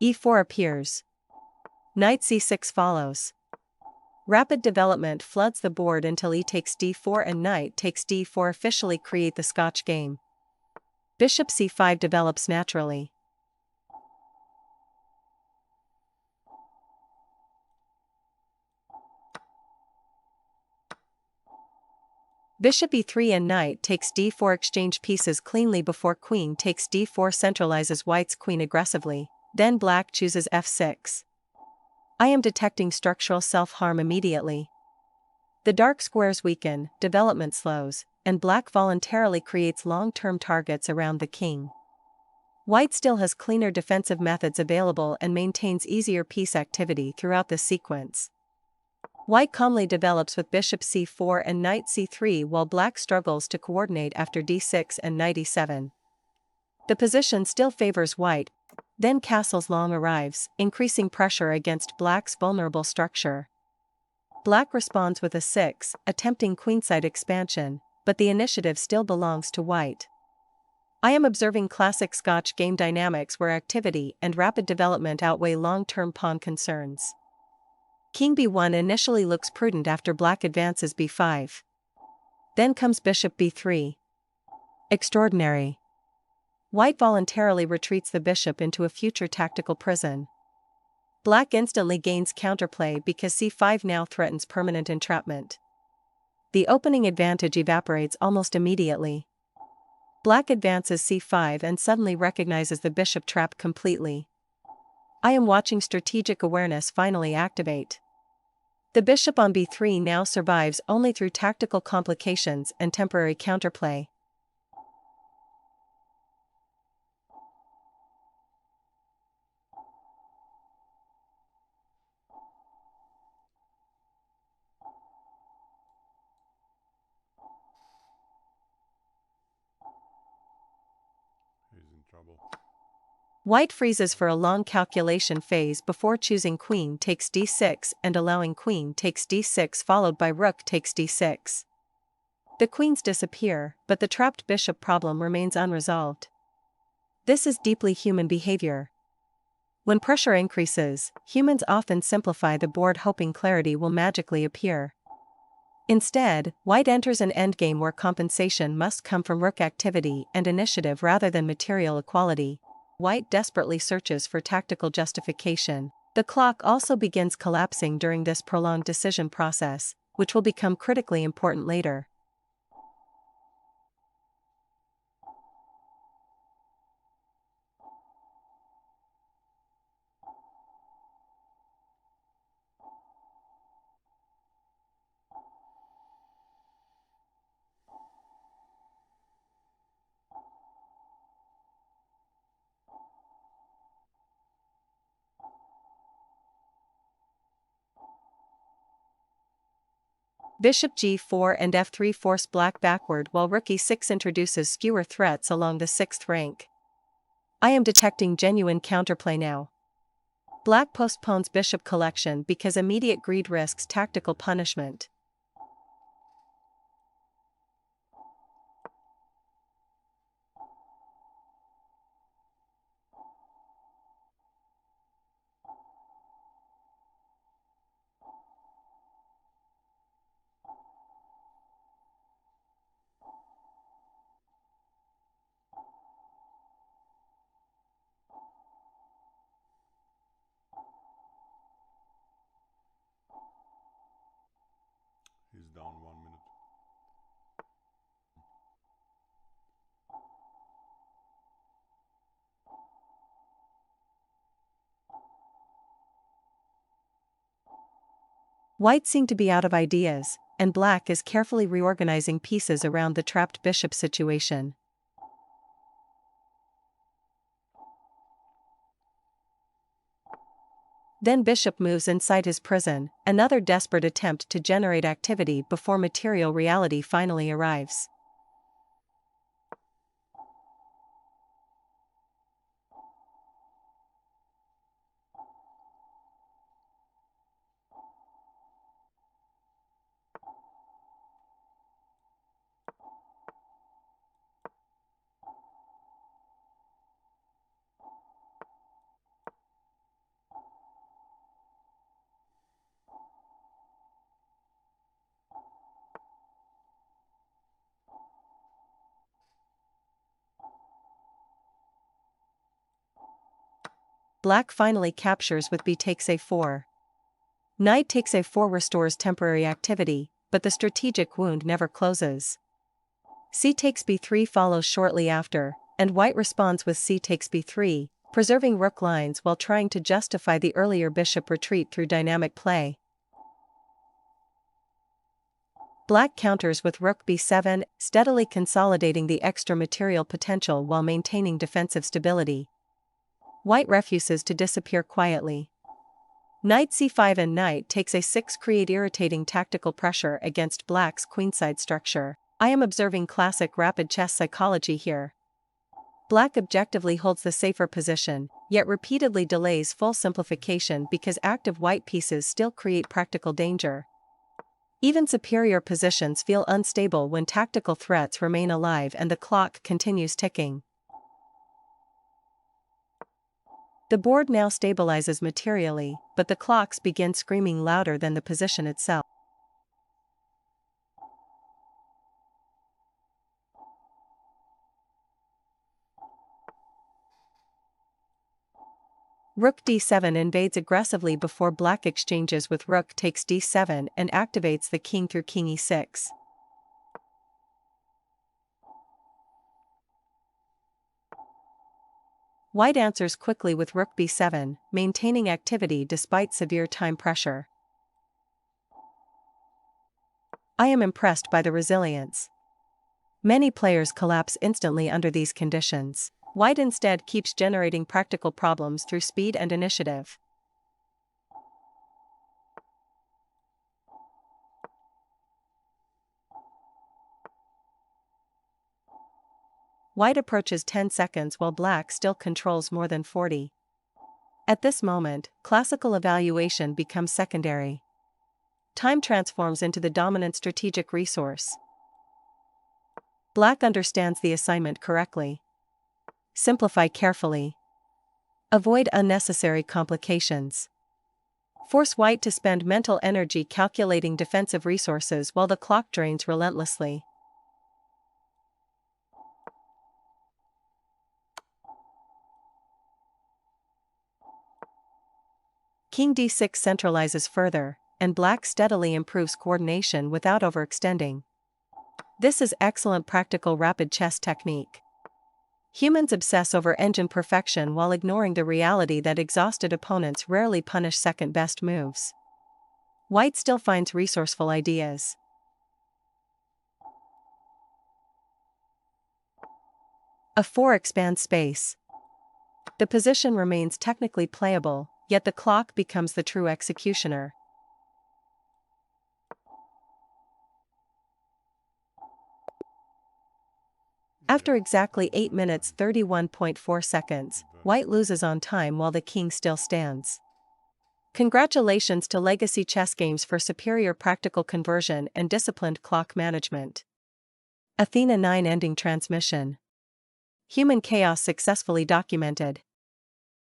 e4 appears. Knight c6 follows. Rapid development floods the board until e takes d4 and knight takes d4 officially create the Scotch game. Bishop c5 develops naturally. Bishop e3 and knight takes d4 exchange pieces cleanly before queen takes d4 centralizes white's queen aggressively, then black chooses f6. I am detecting structural self-harm immediately. The dark squares weaken, development slows, and black voluntarily creates long-term targets around the king. White still has cleaner defensive methods available and maintains easier piece activity throughout this sequence. White calmly develops with bishop c4 and knight c3 while black struggles to coordinate after d6 and knight e7. The position still favors white, then castle's long arrives, increasing pressure against black's vulnerable structure. Black responds with a 6, attempting queenside expansion, but the initiative still belongs to white. I am observing classic Scotch game dynamics where activity and rapid development outweigh long-term pawn concerns. King b1 initially looks prudent after black advances b5. Then comes bishop b3. Extraordinary. White voluntarily retreats the bishop into a future tactical prison. Black instantly gains counterplay because c5 now threatens permanent entrapment. The opening advantage evaporates almost immediately. Black advances c5 and suddenly recognizes the bishop trap completely. I am watching strategic awareness finally activate. The bishop on b3 now survives only through tactical complications and temporary counterplay. He's in trouble. White freezes for a long calculation phase before choosing queen takes d6 and allowing queen takes d6 followed by rook takes d6. The queens disappear, but the trapped bishop problem remains unresolved. This is deeply human behavior. When pressure increases, humans often simplify the board hoping clarity will magically appear. Instead, white enters an endgame where compensation must come from rook activity and initiative rather than material equality. White desperately searches for tactical justification. The clock also begins collapsing during this prolonged decision process, which will become critically important later. Bishop g4 and f3 force black backward while rook e6 introduces fewer threats along the 6th rank. I am detecting genuine counterplay now. Black postpones bishop collection because immediate greed risks tactical punishment. He's down 1 minute. White seem to be out of ideas, and black is carefully reorganizing pieces around the trapped bishop situation. Then bishop moves inside his prison, another desperate attempt to generate activity before material reality finally arrives. Black finally captures with b takes a4. Knight takes a4 restores temporary activity, but the strategic wound never closes. C takes b3 follows shortly after, and white responds with c takes b3, preserving rook lines while trying to justify the earlier bishop retreat through dynamic play. Black counters with rook b7, steadily consolidating the extra material potential while maintaining defensive stability. White refuses to disappear quietly. Knight c5 and knight takes a6 create irritating tactical pressure against black's queenside structure. I am observing classic rapid chess psychology here. Black objectively holds the safer position, yet repeatedly delays full simplification because active white pieces still create practical danger. Even superior positions feel unstable when tactical threats remain alive and the clock continues ticking. The board now stabilizes materially, but the clocks begin screaming louder than the position itself. Rook d7 invades aggressively before black exchanges with rook takes d7 and activates the king through king e6. White answers quickly with rook b7, maintaining activity despite severe time pressure. I am impressed by the resilience. Many players collapse instantly under these conditions. White instead keeps generating practical problems through speed and initiative. White approaches 10 seconds while black still controls more than 40. At this moment, classical evaluation becomes secondary. Time transforms into the dominant strategic resource. Black understands the assignment correctly. Simplify carefully. Avoid unnecessary complications. Force white to spend mental energy calculating defensive resources while the clock drains relentlessly. King d6 centralizes further, and black steadily improves coordination without overextending. This is excellent practical rapid chess technique. Humans obsess over engine perfection while ignoring the reality that exhausted opponents rarely punish second-best moves. White still finds resourceful ideas. a4 expands space. The position remains technically playable, yet the clock becomes the true executioner. After exactly 8 minutes 31.4 seconds, white loses on time while the king still stands. Congratulations to Legacy Chess Games for superior practical conversion and disciplined clock management. Athena 9 ending transmission. Human chaos successfully documented.